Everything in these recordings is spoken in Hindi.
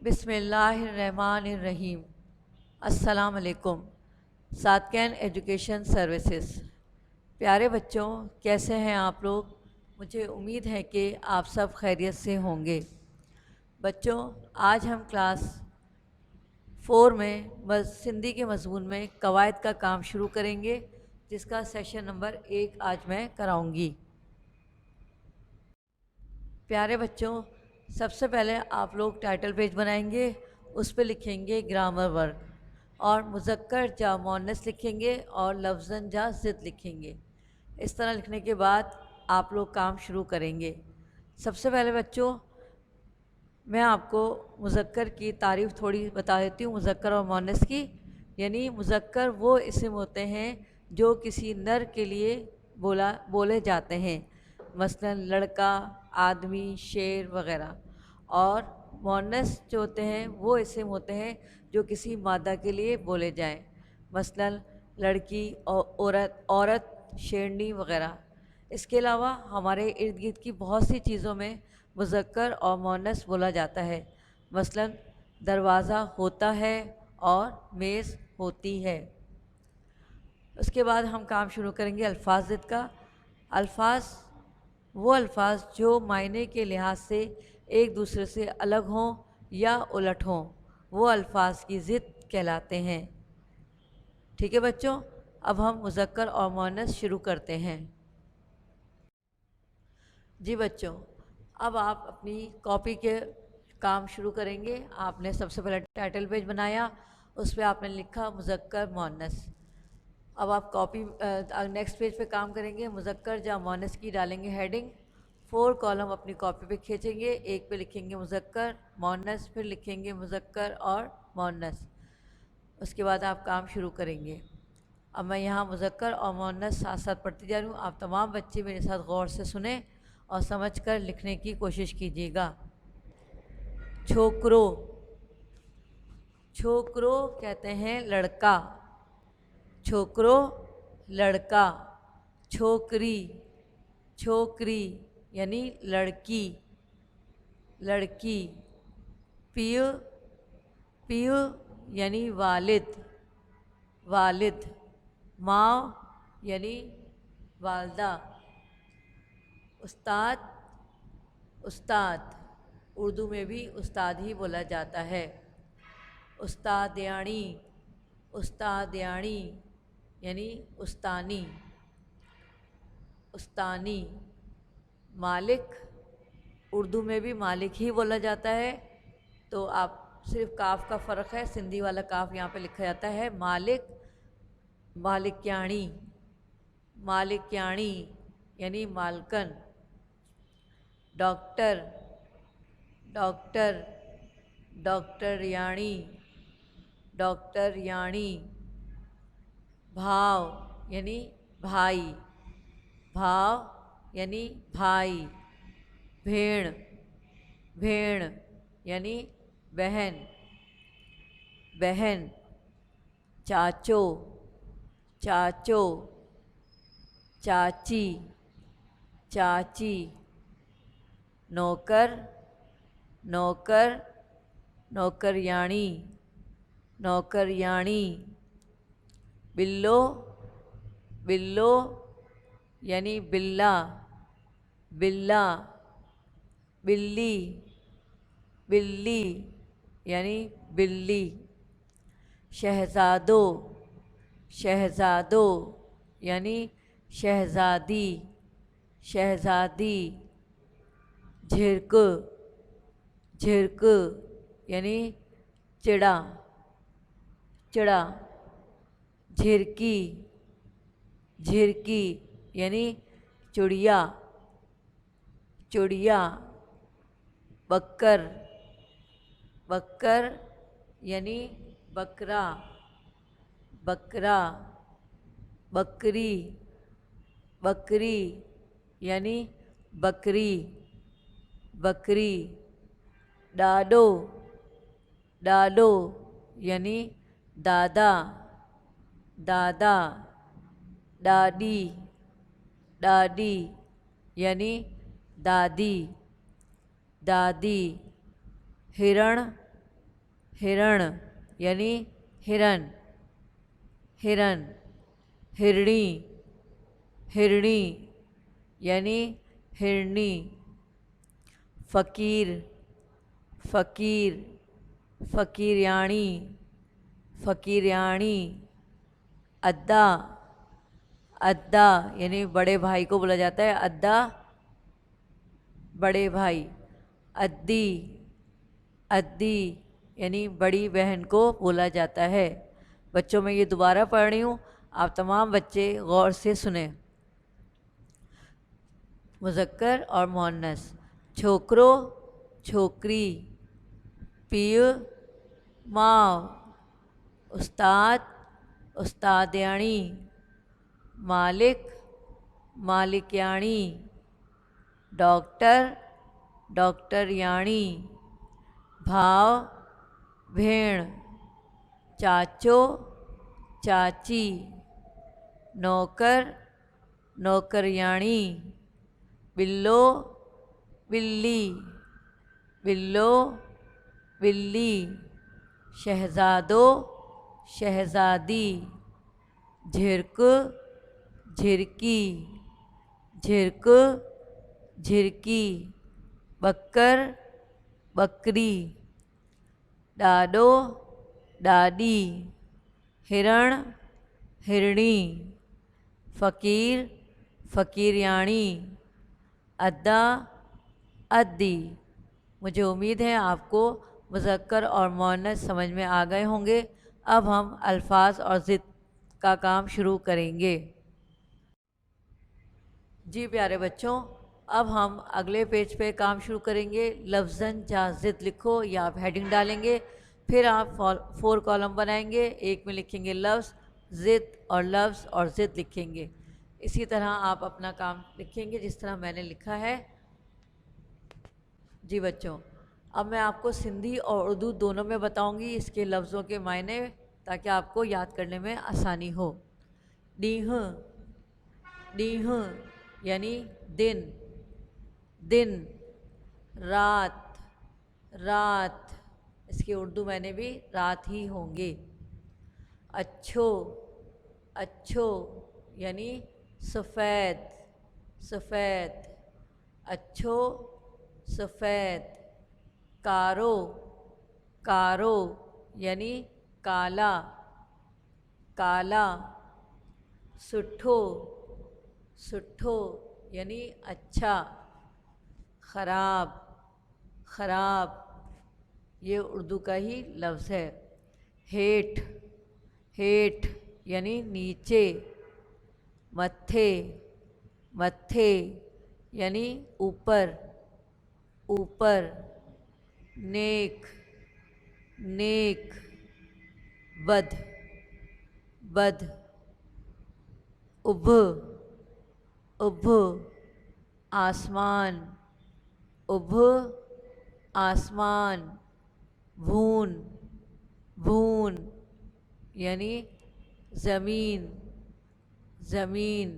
बिस्मिल्लाहिर्रहमानिर्रहीम। अस्सलाम वालेकुम। सादकैन एजुकेशन सर्विसेज। प्यारे बच्चों, कैसे हैं आप लोग? मुझे उम्मीद है कि आप सब खैरियत से होंगे। बच्चों, आज हम क्लास 4 में बस सिंधी के मज़मून में कवायद का काम शुरू करेंगे, जिसका सेशन नंबर 1 आज मैं कराऊंगी। प्यारे बच्चों, सबसे पहले आप लोग टाइटल पेज बनाएंगे, उस पर लिखेंगे ग्रामर वर्क और मुज़क्कर जा मुअन्नस लिखेंगे और लफ्ज़न जा ज़िद लिखेंगे। इस तरह लिखने के बाद आप लोग काम शुरू करेंगे। सबसे पहले बच्चों, मैं आपको मुज़क्कर की तारीफ़ थोड़ी बता देती हूँ, मुज़क्कर और मुअन्नस की। यानी मुज़क्कर वो इस्म होते हैं जो किसी नर के लिए बोले जाते हैं, मसलन लड़का, आदमी, शेर वग़ैरह। और मुअन्नस जो होते हैं वो इस्म होते हैं जो किसी मादा के लिए बोले जाएं, मसलन लड़की, औरत, शेरनी वग़ैरह। इसके अलावा हमारे इर्द गिर्द की बहुत सी चीज़ों में मुज़क्कर और मुअन्नस बोला जाता है, मसलन दरवाज़ा होता है और मेज़ होती है। उसके बाद हम काम शुरू करेंगे अल्फाज ज़िद का। अल्फाज वो अल्फाज जो मायने के लिहाज से एक दूसरे से अलग हों या उलट हों, वो अल्फाज की ज़िद कहलाते हैं। ठीक है बच्चों, अब हम मुज़क्कर और मुअन्नस शुरू करते हैं। जी बच्चों, अब आप अपनी कॉपी के काम शुरू करेंगे। आपने सबसे पहले टाइटल पेज बनाया, उस पर आपने लिखा मुज़क्कर मुअन्नस। अब आप कॉपी नेक्स्ट पेज पे काम करेंगे। मुज़क्कर जा मुअन्नस की डालेंगे हेडिंग। 4 कॉलम अपनी कॉपी पे खींचेंगे। एक पे लिखेंगे मुज़क्कर मुअन्नस, फिर लिखेंगे मुज़क्कर और मुअन्नस। उसके बाद आप काम शुरू करेंगे। अब मैं यहाँ मुज़क्कर और मुअन्नस साथ साथ पढ़ती जा रही हूँ। आप तमाम बच्चे मेरे साथ गौर से सुने और समझकर लिखने की कोशिश कीजिएगा। छोकरो, छोकरो कहते हैं लड़का। छोकरो लड़का। छोकरी, छोकरी यानी लड़की, लड़की। पियो, पियो यानी वालिद, वालिद। माँ यानी वालदा। उस्ताद, उस्ताद। उर्दू में भी उस्ताद ही बोला जाता है। उस्तादयानी, उस्तादयानी यानी उस्तानी, उस्तानी। मालिक, उर्दू में भी मालिक ही बोला जाता है, तो आप सिर्फ काफ का फ़र्क है, सिंधी वाला काफ यहाँ पे लिखा जाता है मालिक। मालिक्याणी, मालिक्याणी यानी मालकन। Doctor, doctor, डॉक्टरयाणी, डॉक्टरयाणी। भाव यानी भाई, भाव यानी भाई। भेड़, भेड़ यानी बहन, बहन। चाचो, चाचो, चाची, चाची। नौकर, नौकर, नौकरयाणी, नौकरयाणी। बिल्लो, बिल्लो यानी बिल्ला, बिल्ला। बिल्ली, बिल्ली यानी बिल्ली। शहज़ादो, शहज़ादो यानी शहज़ादी, शहज़ादी। झिरक, झिरक यानी चिड़ा, चिड़ा। झिरकी, झिरकी यानी चुड़िया, चुड़िया। बक्कर, बक्कर यानी बकरा, बकरा। बकरी, बकरी यानी बकरी, बकरी। डाडो, डाडो यानी दादा, दादा। डाडी, डाडी यानी दादी, दादी। हिरण, हिरण यानी हिरन, हिरन। हिरणी, हिरणी यानी हिरनी। फ़कीर, फ़कीर, फ़कीरयाणी, फ़कीरयाणी। अद्दा, अद्दा यानी बड़े भाई को बोला जाता है, अद्दा बड़े भाई। अद्दी, अद्दी यानी बड़ी बहन को बोला जाता है। बच्चों मैं ये दोबारा पढ़ रही हूँ, आप तमाम बच्चे गौर से सुने। मुज़क्कर और मुअन्नस। छोकरो, छोकरी। पीउ, माँ। उस्ताद, उस्तादयाणी। मालिक, मालिकयाणी। डॉक्टर, डॉक्टरयाणी। भाव, भेण। चाचो, चाची। नौकर, नौकरयाणी। बिल्लो, बिल्ली, बिल्लो, बिल्ली। शहज़ादो, शहज़ादी। झिरक, झिरकी, झिरक, झिरकी। बक्कर, बकरी। ॾाॾो, ॾाॾी। हिरण, हिरणी। फ़कीर, फ़कीरयाणी। अद्दा, अद्दी। मुझे उम्मीद है आपको मुज़क्कर और मुअन्नस समझ में आ गए होंगे। अब हम अल्फाज और ज़िद का काम शुरू करेंगे। जी प्यारे बच्चों, अब हम अगले पेज पे काम शुरू करेंगे। लफ्ज़न जा ज़िद लिखो, या आप हेडिंग डालेंगे, फिर आप 4 कॉलम बनाएंगे। एक में लिखेंगे लफ्ज़, ज़िद और लफ्ज़ और ज़िद लिखेंगे। इसी तरह आप अपना काम लिखेंगे जिस तरह मैंने लिखा है। जी बच्चों, अब मैं आपको सिंधी और उर्दू दोनों में बताऊंगी इसके लफ्ज़ों के मायने, ताकि आपको याद करने में आसानी हो। ॾींहुं, ॾींहुं यानी दिन, दिन। रात, रात, इसकी उर्दू मैंने भी रात ही होंगे। अच्छो, अच्छो यानी सफ़ेद, सफ़ेद। अच्छो, सफ़ेद। कारो, कारो यानी काला, काला। सुठो, सुठो यानी अच्छा। ख़राब, ख़राब ये उर्दू का ही लफ्ज़ है। हेठ, हेठ यानी नीचे। मत्थे, मत्थे यानी ऊपर, ऊपर। नेक, नेक। बद, बद। उभ, उभ आसमान, उभ आसमान। भून, भून यानी ज़मीन, ज़मीन।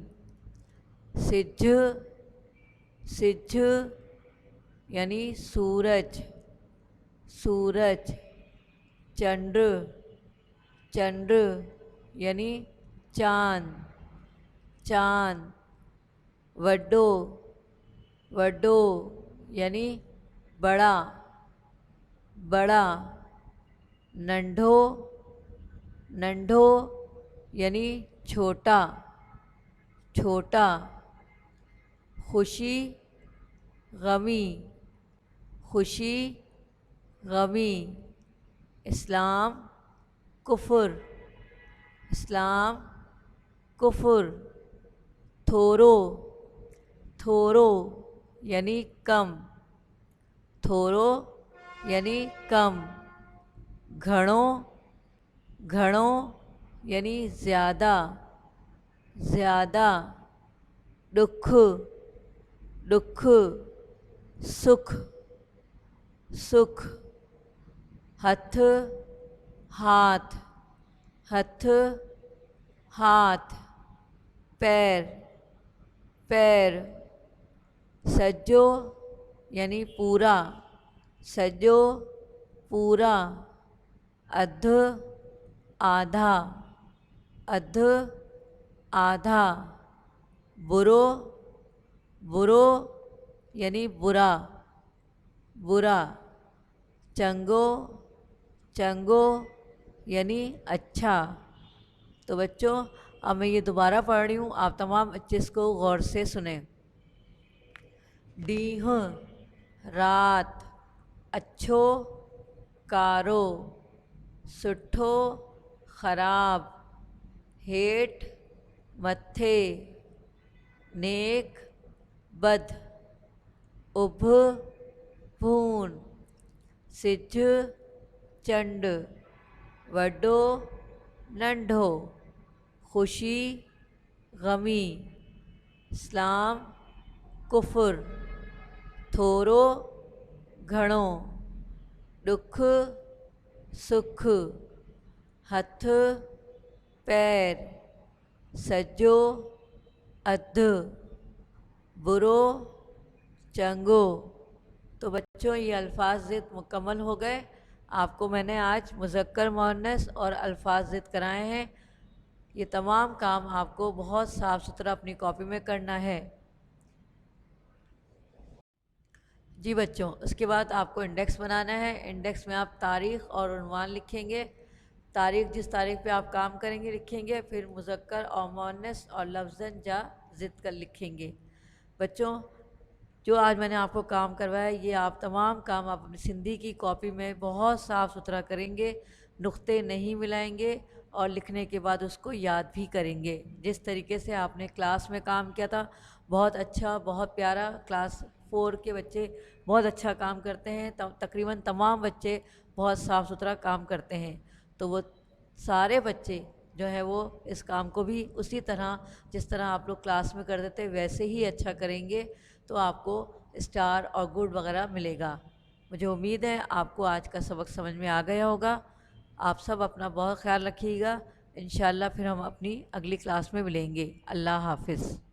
सिज्झ, सिज्झ यानी सूरज, सूरज। चंद्र, चंद्र यानी चाँद, चाँद। वड्डो, वड्डो यानी बड़ा, बड़ा। नंढो, नंढो यानी छोटा, छोटा। खुशी, गमी, खुशी, गमी। इस्लाम, कुफ्र, इस्लाम, कुफ्र। थोरो, थोरो यानी कम, थोरो यानी कम। घणो, घणो यानी ज़्यादा, ज़्यादा। दुख, दुख। सुख, सुख। हथ, हाथ, हथ, हाथ। पैर, पैर। सजो यानी पूरा, सजो पूरा। अध, आधा, अध, आधा, बुरो, बुरो यानी बुरा, बुरा, चंगो, चंगो यानी अच्छा। तो बच्चों अब मैं ये दोबारा पढ़ रही हूँ, आप तमाम बच्चे इसको गौर से सुने। डीह, रात, अच्छो, कारो, सुठो, खराब, हेठ, मथे, नेक, बद, उभ, भून, सिज, चंड, वडो, नंढो, खुशी, गमी, इस्लाम, कुफर, थोरो, घणो, दुख, सुख, हथ, पैर, सजो, अध, बुरो, चंगो। तो बच्चों ये अल्फाज ज़िद मुकम्मल हो गए। आपको मैंने आज मुज़क्कर मुअन्नस और अल्फाज ज़िद कराए हैं। ये तमाम काम आपको बहुत साफ़ सुथरा अपनी कॉपी में करना है। जी बच्चों, उसके बाद आपको इंडेक्स बनाना है। इंडेक्स में आप तारीख़ और उन्वान लिखेंगे। तारीख़ जिस तारीख़ पे आप काम करेंगे लिखेंगे, फिर मुज़क्कर और मुअन्नस और लफ्ज़न जा ज़िद कर लिखेंगे। बच्चों जो आज मैंने आपको काम करवाया, ये आप तमाम काम आप अपनी सिंधी की कॉपी में बहुत साफ़ सुथरा करेंगे, नुक्ते नहीं मिलाएंगे और लिखने के बाद उसको याद भी करेंगे। जिस तरीके से आपने क्लास में काम किया था, बहुत अच्छा, बहुत प्यारा। क्लास 4 के बच्चे बहुत अच्छा काम करते हैं। तकरीबन तमाम बच्चे बहुत साफ़ सुथरा काम करते हैं। तो वो सारे बच्चे जो है वो इस काम को भी उसी तरह जिस तरह आप लोग क्लास में करते थे वैसे ही अच्छा करेंगे, तो आपको स्टार और गुड वगैरह मिलेगा। मुझे उम्मीद है आपको आज का सबक समझ में आ गया होगा। आप सब अपना बहुत ख्याल रखिएगा। इंशाल्लाह फिर हम अपनी अगली क्लास में मिलेंगे। अल्लाह हाफ़िज़।